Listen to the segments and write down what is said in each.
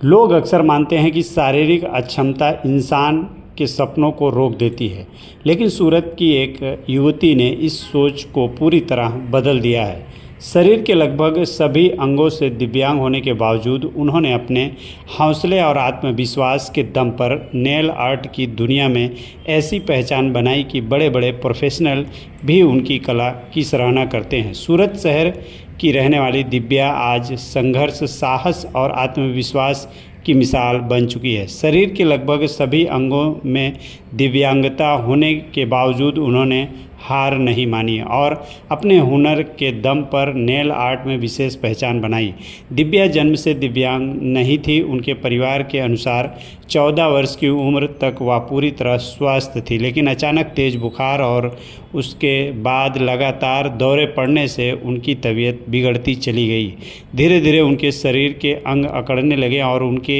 लोग अक्सर मानते हैं कि शारीरिक अक्षमता इंसान के सपनों को रोक देती है, लेकिन सूरत की एक युवती ने इस सोच को पूरी तरह बदल दिया है। शरीर के लगभग सभी अंगों से दिव्यांग होने के बावजूद उन्होंने अपने हौसले और आत्मविश्वास के दम पर नेल आर्ट की दुनिया में ऐसी पहचान बनाई कि बड़े बड़े प्रोफेशनल भी उनकी कला की सराहना करते हैं। सूरत शहर की रहने वाली दिव्या आज संघर्ष, साहस और आत्मविश्वास की मिसाल बन चुकी है। शरीर के लगभग सभी अंगों में दिव्यांगता होने के बावजूद उन्होंने हार नहीं मानी और अपने हुनर के दम पर नेल आर्ट में विशेष पहचान बनाई। दिव्या जन्म से दिव्यांग नहीं थी। उनके परिवार के अनुसार 14 वर्ष की उम्र तक वह पूरी तरह स्वस्थ थी, लेकिन अचानक तेज बुखार और उसके बाद लगातार दौरे पड़ने से उनकी तबीयत बिगड़ती चली गई। धीरे धीरे उनके शरीर के अंग अकड़ने लगे और उनकी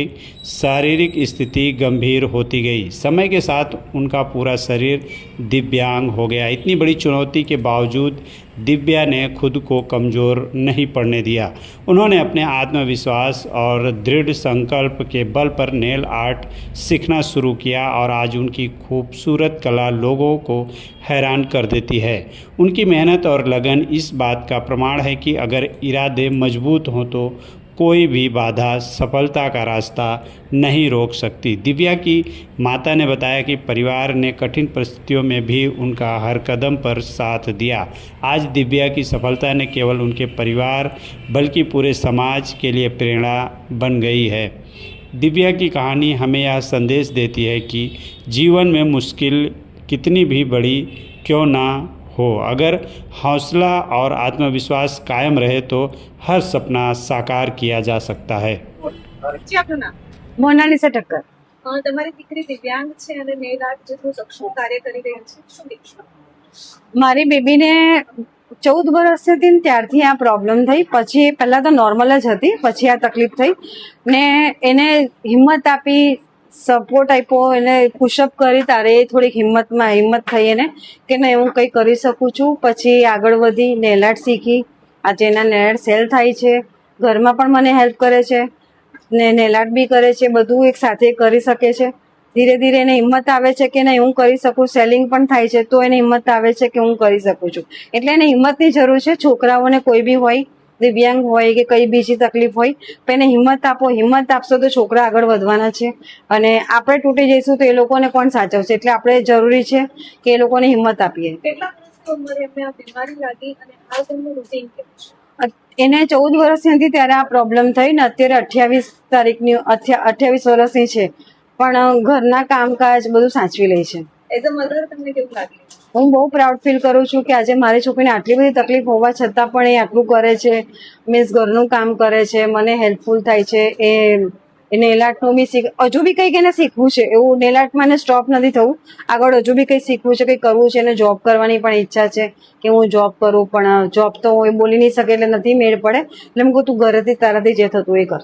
शारीरिक स्थिति गंभीर होती गई। समय के साथ उनका पूरा शरीर दिव्यांग हो गया। इतनी बड़ी चुनौती के बावजूद दिव्या ने खुद को कमज़ोर नहीं पड़ने दिया। उन्होंने अपने आत्मविश्वास और दृढ़ संकल्प के बल पर नेल आर्ट सीखना शुरू किया और आज उनकी खूबसूरत कला लोगों को हैरान कर देती है। उनकी मेहनत और लगन इस बात का प्रमाण है कि अगर इरादे मजबूत हों तो कोई भी बाधा सफलता का रास्ता नहीं रोक सकती। दिव्या की माता ने बताया कि परिवार ने कठिन परिस्थितियों में भी उनका हर कदम पर साथ दिया। आज दिव्या की सफलता ने केवल उनके परिवार बल्कि पूरे समाज के लिए प्रेरणा बन गई है। दिव्या की कहानी हमें यह संदेश देती है कि जीवन में मुश्किल कितनी भी बड़ी क्यों ना हो, अगर हौसला और आत्मविश्वास कायम रहे तो हर सपना साकार किया जा सकता है। મોનાલિસા ઠક્કર। તમારી દીકરી દિવ્યાંગ છે અને નેલ આર્ટ જેટલું સક્ષમ કાર્ય કરી રહી છે, શું કહેશો? મારી બેબીને 14 વર્ષ હતી ને ત્યારથી આ પ્રોબ્લેમ થઈ। પછી પહેલા તો નોર્મલ જ હતી, પછી આ તકલીફ થઈ ને એને હિંમત આપી, સપોર્ટ આપ્યો, એને પુશઅપ કરી તારે થોડીક હિંમત થઈ એને કે નહીં હું કંઈ કરી શકું છું। પછી આગળ વધી નેલ આર્ટ શીખી। આજે એના નેલ આર્ટ સેલ થાય છે, ઘરમાં પણ મને હેલ્પ કરે છે ને નેલ આર્ટ બી કરે છે, બધું એક સાથે કરી શકે છે। ધીરે ધીરે એને હિંમત આવે છે કે નહીં હું કરી શકું, સેલિંગ પણ થાય છે તો એને હિંમત આવે છે કે હું કરી શકું છું। એટલે એને હિંમતની જરૂર છે। છોકરાઓને કોઈ બી હોય, દિવ્યાંગ હોય કે કઈ બીજી તકલીફ હોય, પણ એને હિંમત આપો। હિંમત આપશો તો છોકરા આગળ વધવાના છે અને આપણે તૂટી જઈશું તો એ લોકોને કોણ સાચવશે? એટલે આપણે જરૂરી છે કે એ લોકોને હિંમત આપીએ। કેટલા વર્ષની ઉંમરે એમને આ બીમારી લાગી અને આ તેમનું રૂટીન કેવું છે? એને 14 વર્ષની હતી ત્યારે આ પ્રોબ્લેમ થઈ ને અત્યારે 28 વર્ષની છે, પણ ઘરના કામકાજ બધું સાચવી લે છે। એઝ અ મધર તમને કેવું લાગે? હું બહુ પ્રાઉડ ફીલ કરું છું કે આજે મારી છોકરીને આટલી બધી તકલીફ હોવા છતાં પણ એ આટલું કરે છે, મીન્સ ઘરનું કામ કરે છે, મને હેલ્પફુલ થાય છે। એ નેલ આર્ટનું બી હજુ બી કંઈક એને શીખવું છે, એવું નેલ આર્ટમાં એને સ્ટોપ નથી થવું, આગળ હજુ બી કંઈ શીખવું છે, કંઈ કરવું છે। એને જોબ કરવાની પણ ઈચ્છા છે કે હું જોબ કરું, પણ જોબ તો એ બોલી નહીં શકે એટલે નથી મેળ પડે। એટલે મેં કહું તું ઘરેથી તારાથી જે થતું એ કર।